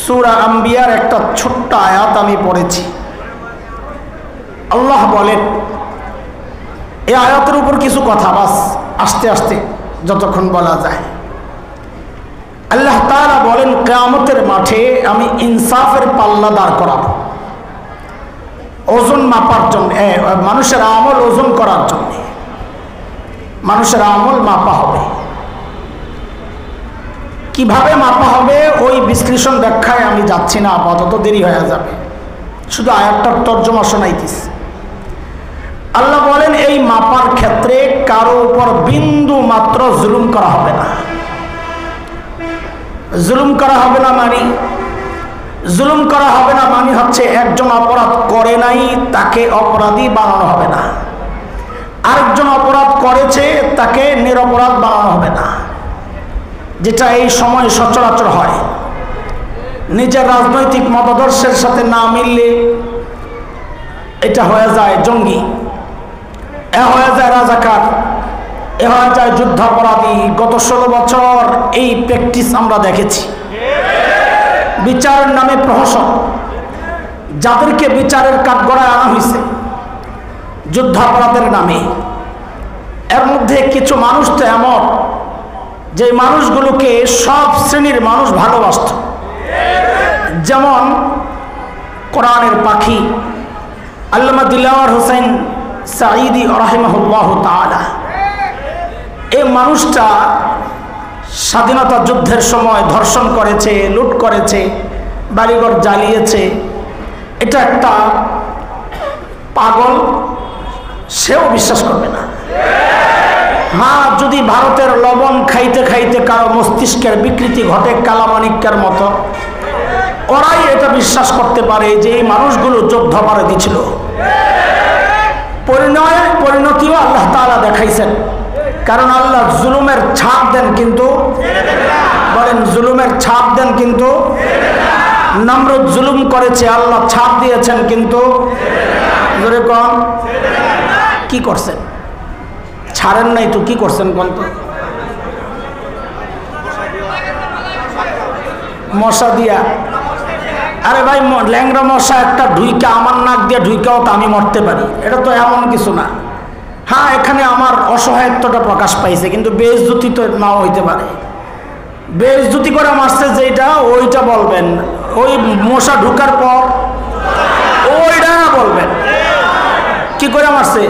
সূরা আম্বিয়ার একটা ছোট্ট আয়াত আমি পড়েছি। আল্লাহ বলেন, এই আয়াতের উপর কিছু কথা বাস আস্তে আস্তে যতক্ষণ বলা যায়। আল্লাহ তাআলা বলেন, কিয়ামতের মাঠে আমি ইনসাফের পাল্লা দাঁড় করাবো, ওজন মাপার জন্য, মানুষের আমল ওজন করার জন্য। মানুষের আমল মাপা হবে। কিভাবে মাপা হবে ওই বিশ্লেষণ ব্যাখ্যায় আমি যাচ্ছি না, আপাতত দেরি হয়ে যাবে, শুধু আয়াতটার তর্জমা শোনাইতেছি। আল্লাহ বলেন, এই মাপার ক্ষেত্রে কারো উপর বিন্দু মাত্র জুলুম করা হবে না। জুলুম করা হবে না মানে, জুলুম করা হবে না মানে হচ্ছে একজন অপরাধ করে নাই তাকে অপরাধী বানানো হবে না, আরেকজন অপরাধ করেছে তাকে নিরপরাধ বানানো হবে না, যেটা এই সময় সচরাচর হয়। নিজের রাজনৈতিক মতাদর্শের সাথে না মিললে এটা হয়ে যায় জঙ্গি, এ হয়ে যায় রাজাকার, এ হয়ে যায় যুদ্ধাপরাধী। গত 16 বছর এই প্র্যাকটিস আমরা দেখেছি। বিচারের নামে প্রহসন, যাদেরকে বিচারের কাঠগড়ায় আনা হয়েছে যুদ্ধাপরাধের নামে, এর মধ্যে কিছু মানুষ তো এমন যে মানুষগুলোকে সব শ্রেণীর মানুষ ভালোবাসত। যেমন কোরআনের পাখি আল্লামা দিলওয়ার হোসেন সাঈদী রাহিমাহুল্লাহ তাআলা, এই মানুষটা স্বাধীনতা যুদ্ধের সময় ধর্ষণ করেছে, লুট করেছে, বাড়িঘর জ্বালিয়েছে। এটা একটা পাগল, সেও বিশ্বাস করবে না। হ্যাঁ, যদি ভারতের লবণ খাইতে খাইতে কারো মস্তিষ্কের বিকৃতি ঘটে কালামানিক্যের মতো, ওরাই এটা বিশ্বাস করতে পারে যে এই মানুষগুলো যুদ্ধাপরাধী ছিল। পরিণতিও আল্লাহ তাআলা দেখাইছেন, কারণ আল্লাহ জুলুমের ছাপ দেন, কিন্তু বলেন জুলুমের ছাপ দেন, কিন্তু নমরুদ জুলুম করেছে, আল্লাহ ছাপ দিয়েছেন, কিন্তু জোরে কম কি করছেন? ছাড়েন নাই তো, কি করছেন কোন? তো মশা দিয়া, আরে ভাই ল্যাংড়া মশা একটা ঢুইকা আমার নাক দিয়ে ঢুইকাও তো আমি মরতে পারি, এটা তো এমন কিছু না। হ্যাঁ, এখানে আমার অসহায়ত্বটা প্রকাশ পাইছে, কিন্তু বেইজ্জতি তো নাও হইতে পারে। বেইজ্জতি করে মারছে যেটা, ওইটা বলবেন। ওই মশা ঢুকার পর ওইটা না বলবেন। কি করে মারছে?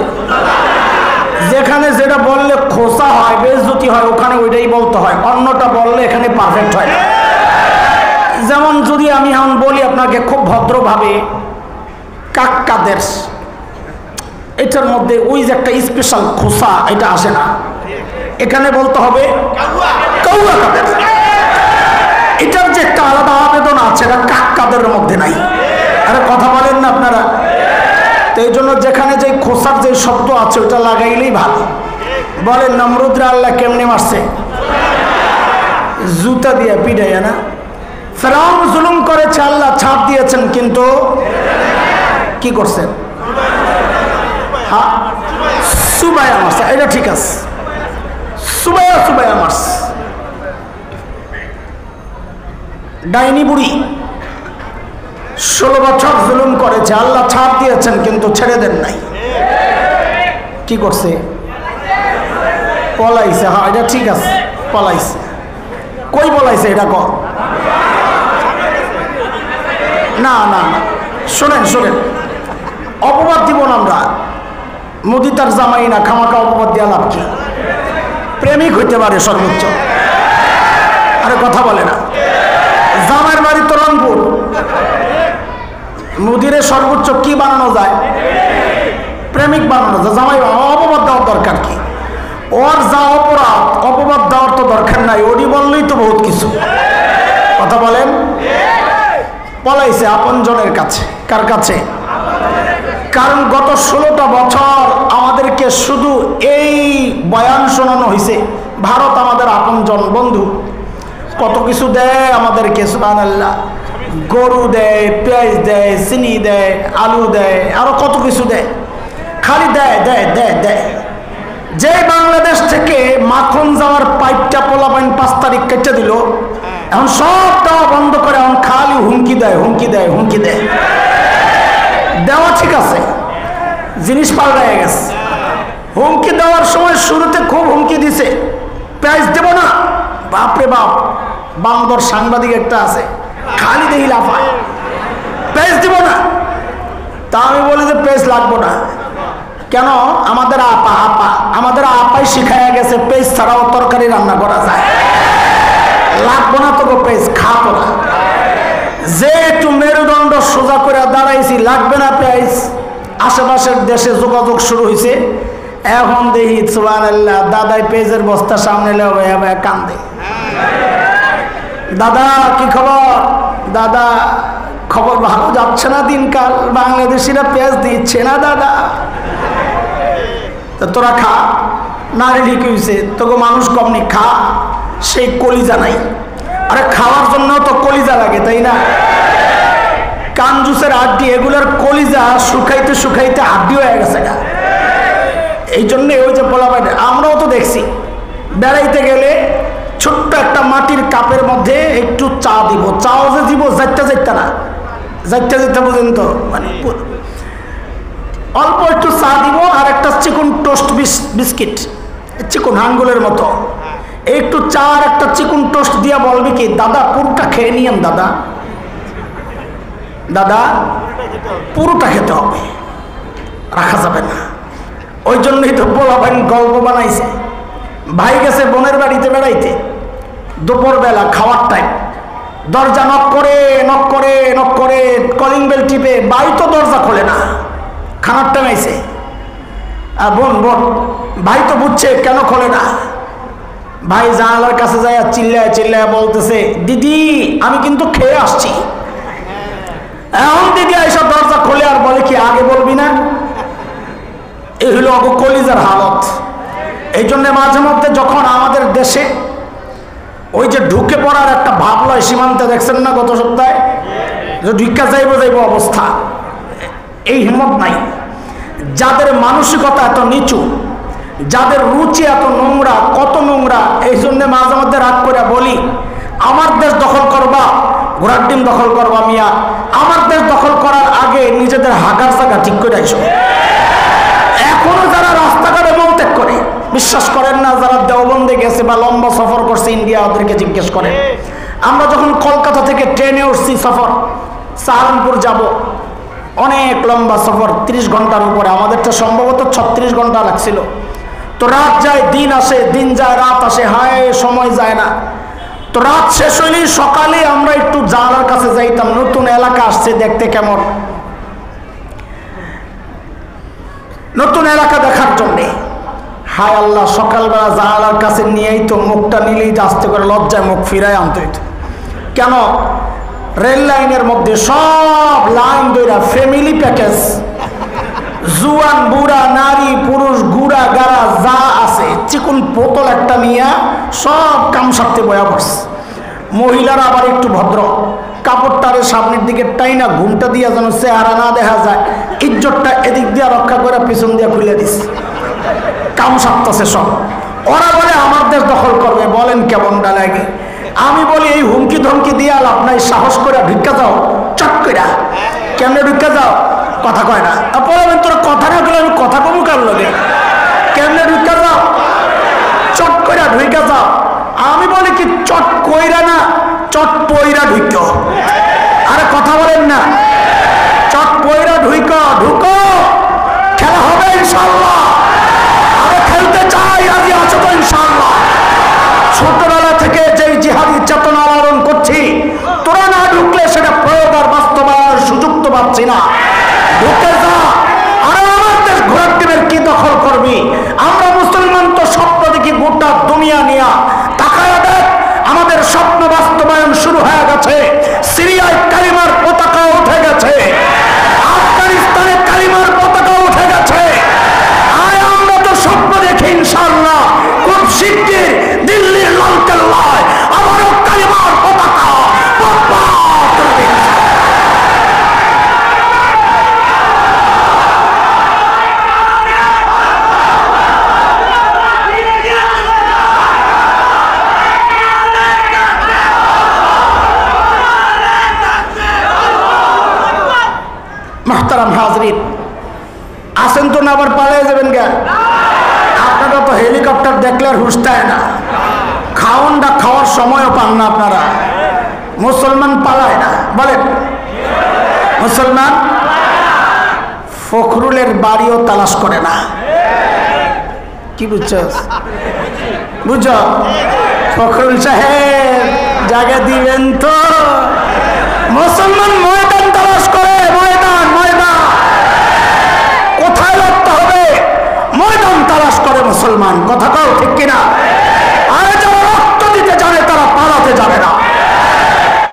যেখানে যেটা বললে খোসা হয়, বেইজ্জতি হয়, ওখানে ওইটাই বলতে হয়, অন্যটা বললে এখানে পারফেক্ট হয় না। যেমন যদি আমি এখন বলি আপনাকে খুব ভদ্রভাবে কাক্কাদের, এটার মধ্যে ওই যে একটা স্পেশাল খোসা, এটা আসে না, এখানে বলতে হবে কাউয়া কাদের। এটার যে একটা আলাদা আবেদন আছে, এটা কাক্কাদের মধ্যে নাই। আরে কথা বলেন না আপনারা? তো এই জন্য যেখানে যে খোসার যে শব্দ আছে ওটা লাগাইলেই ভালো। বলেন নমরুদরা আল্লাহ কেমনে মারছে? জুতা দিয়ে পিটাইয়া না। ফেরাউন জুলুম করেছে, আল্লাহ ছাপ দিয়েছেন, কিন্তু কি করছেন? হ্যাঁ, সুবাইয়া মারছে, এটা ঠিক আছে, সুবাইয়া মারছে। ডাইনি বুড়ি 16 বছর জুলুম করেছে, আল্লাহ ছাপ দিয়েছেন, কিন্তু ছেড়ে দেন নাই। কি করছে? পলাইছে। হ্যাঁ, এটা ঠিক আছে, পলাইছে। কই পলাইছে এটা কর? না না, শোনেন শোনেন, অপবাদ দিব না আমরা। মোদি তার জামাই না, খামাকা অপবাদ দেওয়া লাভ কি? প্রেমিক হইতে পারে সর্বোচ্চ। আরে কথা বলে না, জামাইয়ের বাড়ি তো রংপুর, মোদিরে সর্বোচ্চ কি বানানো যায়? প্রেমিক বানানো যায়। জামাই অপবাদ দেওয়ার দরকার কি? ওর যা অপরাধ, অপবাদ দেওয়ার তো দরকার নাই, ওরই বললেই তো বহুত কিছু। কথা বলেন। পলাইছে আপনজনের কাছে। কার কাছে? কারণ গত 16টা বছর আমাদেরকে শুধু এই বয়ান শোনানো হয়েছে, ভারত আমাদের আপনজন বন্ধু, কত কিছু দেয় আমাদেরকে, সুবহানাল্লাহ। গরু দেয়, পেঁয়াজ দেয়, চিনি দেয়, আলু দেয়, আরো কত কিছু দেয়, খালি দেয় দেয় দেয় দেয়। যে বাংলাদেশ থেকে মাখন যাওয়ার পাইপটা পোলাপাইন 5 তারিখ কেটে দিল, এখন সব দেওয়া বন্ধ করে এখন খালি দেয়, হুমকি দেয়, হুমকি দেয়। দেওয়া ঠিক আছে, জিনিস পাল্টায় গেছে। হুমকি দেওয়ার সময় শুরুতে খুব হুমকি দিছে, পেঁয়াজ দেব না। বাপরে বাপ, বান্দর সাংবাদিক একটা আছে, খালি দেখি লাফায়, পেঁয়াজ দেব না। তা আমি বলি যে পেঁয়াজ লাগবো না। কেন? আমাদের আমাদের আপাই শিখাইয়া গেছে পেঁয়াজ ছাড়াও তরকারি রান্না করা যায়। লাগবো না তোকে পেঁয়াজ, খাবো না। যে একটু মেরুদণ্ড সোজা করে দাঁড়াইছি, লাগবে না পেঁয়াজ, আশেপাশের দেশে যোগাযোগ শুরু হয়েছে। এখন দেখি সুবহানাল্লাহ, দাদাই পেঁয়াজের বস্তা সামনে কান্দে। দাদা কি খবর? দাদা খবর ভালো যাচ্ছে না দিনকাল, বাংলাদেশিরা পেঁয়াজ দিচ্ছে না দাদা। তোরা খা না, ঠিক হয়েছে, তোকে মানুষ কমনি, খা, সেই কলিজা নাই। আরে খাওয়ার জন্য তো কলিজা লাগে, তাই না? কানজুসের হাড্ডি, এগুলোর কলিজা শুকাইতে শুকাইতে হাড্ডি হয়ে গেছে গা। এই জন্য ওই যে বলা হয়, আমরাও তো দেখছি বেড়াইতে গেলে ছোট্ট একটা মাটির কাপের মধ্যে একটু চা দিব, চাও যে দিব যাইতে না, যাইতে বুঝেন তো, মানে অল্প একটু চা দিব আর একটা চিকন টোস্ট বিস্কিট, চিকন আঙ্গুলের মতো, একটু চা আর একটা চিকন টোস্ট দিয়া বলবি কি, দাদা পুরোটা খেয়ে নিয়েন, দাদা দাদা পুরোটা খেতে হবে, রাখা যাবে না। ওই জন্যই তো বলা ভাই গল্প বানাইছে। ভাই গেছে বোনের বাড়িতে বেড়াইতে, দুপুরবেলা খাওয়ার টাইম, দরজা নক করে নক করে নক করে কলিং বেল টিপে, ভাই তো দরজা খোলে না, খানার টাইম আইছে। আর বোন ভাই তো বুঝছে কেন খোলে না। ভাই জানালার কাছে যায় চিল্লায় চিল্লায় বলতেছে, দিদি আমি কিন্তু খেয়ে আসছি। এখন দিদি এইসব দরজা খোলে আর বলে কি, আগে বলবি না? এই হলো কলিজার হালত। এই জন্য মাঝে মধ্যে যখন আমাদের দেশে ওই যে ঢুকে পড়ার একটা ভাব লয় সীমান্তে, দেখছেন না গত সপ্তাহে যে ঢুকা যাইব অবস্থা, এই হিম্মত নাই। যাদের মানসিকতা এত নিচু, যাদের রুচি এত নোংরা, কত নোংরা, এই জন্য মাঝে মধ্যে রাগ করে বলি, আমার দেশ দখল করবা, ঘোড়ার ডিম দখল করবা মিয়া, আমার দেশ দখল করার আগে নিজেদের হাগার জায়গা ঠিক করে আইসো। এখনো যারা রাস্তাঘাটে মলত্যাগ করে, বিশ্বাস করেন না, যারা দেওবন্দে গেছে বা লম্বা সফর করছে ইন্ডিয়া, ওদেরকে জিজ্ঞেস করেন। আমরা যখন কলকাতা থেকে ট্রেনে উঠছি, সফর সাহারানপুর যাব, অনেক লম্বা সফর, 30 ঘন্টার উপরে, আমাদেরটা সম্ভবত 36 ঘন্টা লাগছিল। তো রাত যায় দিন আসে, দিন যায় রাত আসে, হায় সময় যায় না। তো রাত শেষ হইলেই সকালে আমরা একটু জানালার কাছে যাইতাম, নতুন এলাকা আসছে দেখতে, কেমন নতুন এলাকা দেখার জন্যে। হায় আল্লাহ, সকালবেলা জানালার কাছে নিয়েই তো মুখটা নিলেই আস্তে করে লজ্জায় মুখ ফিরায় আনতে হইত। কেন? রেল লাইনের মধ্যে সব লাইন দইরা ফ্যামিলি প্যাকেজ, জুয়ান বুড়া নারী পুরুষ গুড়া গাড়া যা আছে, চিকুন বোতল একটা নিয়ে সব কাম সারতে বয়া পড়ছে। মহিলারা আবার একটু ভদ্র, কাপড়টারে সামনের দিকে টাইনা ঘুমটা দিয়া যেন চেহারা না দেখা যায়, ইজ্জতটা এদিক দিয়া রক্ষা করে পিছন দিয়া খুলে দিস, কাম সারতেছে সব। ওরা বলে আমার দেশ দখল করবে, বলেন কেমনটা লাগে? আমি বলি এই হুমকি ধমকি দিয়া লাভ নাই, সাহস করে ঢুকা যাও, চট করে। কেমনে ঢুকা যাও? কথা কয় না, বলবেন তোরা কথা না বলে আমি কথা কমু কার লগে? কেমনে ঢুকা যাও? চট করে ঢুকা যাও। আমি বলি কি, চট কইরা না, চট পইরা ঢুকো। আরে কথা বলেন না, চট পইরা ঢুকো, ঢুকো, খেলা হবে ইনশাআল্লাহ। আরে খেলতে চাই, আজ আছো তো ইনশাআল্লাহ। ছোটবেলা থেকে যেই জিহাদি চেতনা লালন করছি, তোরা না ঢুকলে সেটা প্রয়োগ আর বাস্তবায়নের সুযোগ তো পাচ্ছি না। ঢুকে যা। আরে আমার দেশ ঘোড়ার ডিমের কি দখল করবি? আমরা মুসলমান তো স্বপ্ন দেখি গোটা দুনিয়া নিয়া, তাকায় দেখ আমাদের স্বপ্ন বাস্তবায়ন শুরু হয়ে গেছে। সিরিয়ায় মুহতারাম হাজরিন, আসেন তো না আবার পালিয়ে যাবেন গা? আপনারা তো হেলিকপ্টার দেখলে আর হুঁশতায় না, খাওয়ানটা খাওয়ার সময়ও পান না আপনারা। মুসলমান পালায় না, বলেন মুসলমান ফখরুলের বাড়িও তালাশ করে না। কি বুঝছো? বুঝো? ফখরুল সাহেব জায়গা দিবেন তো? মুসলমান ময়দান তালাশ করে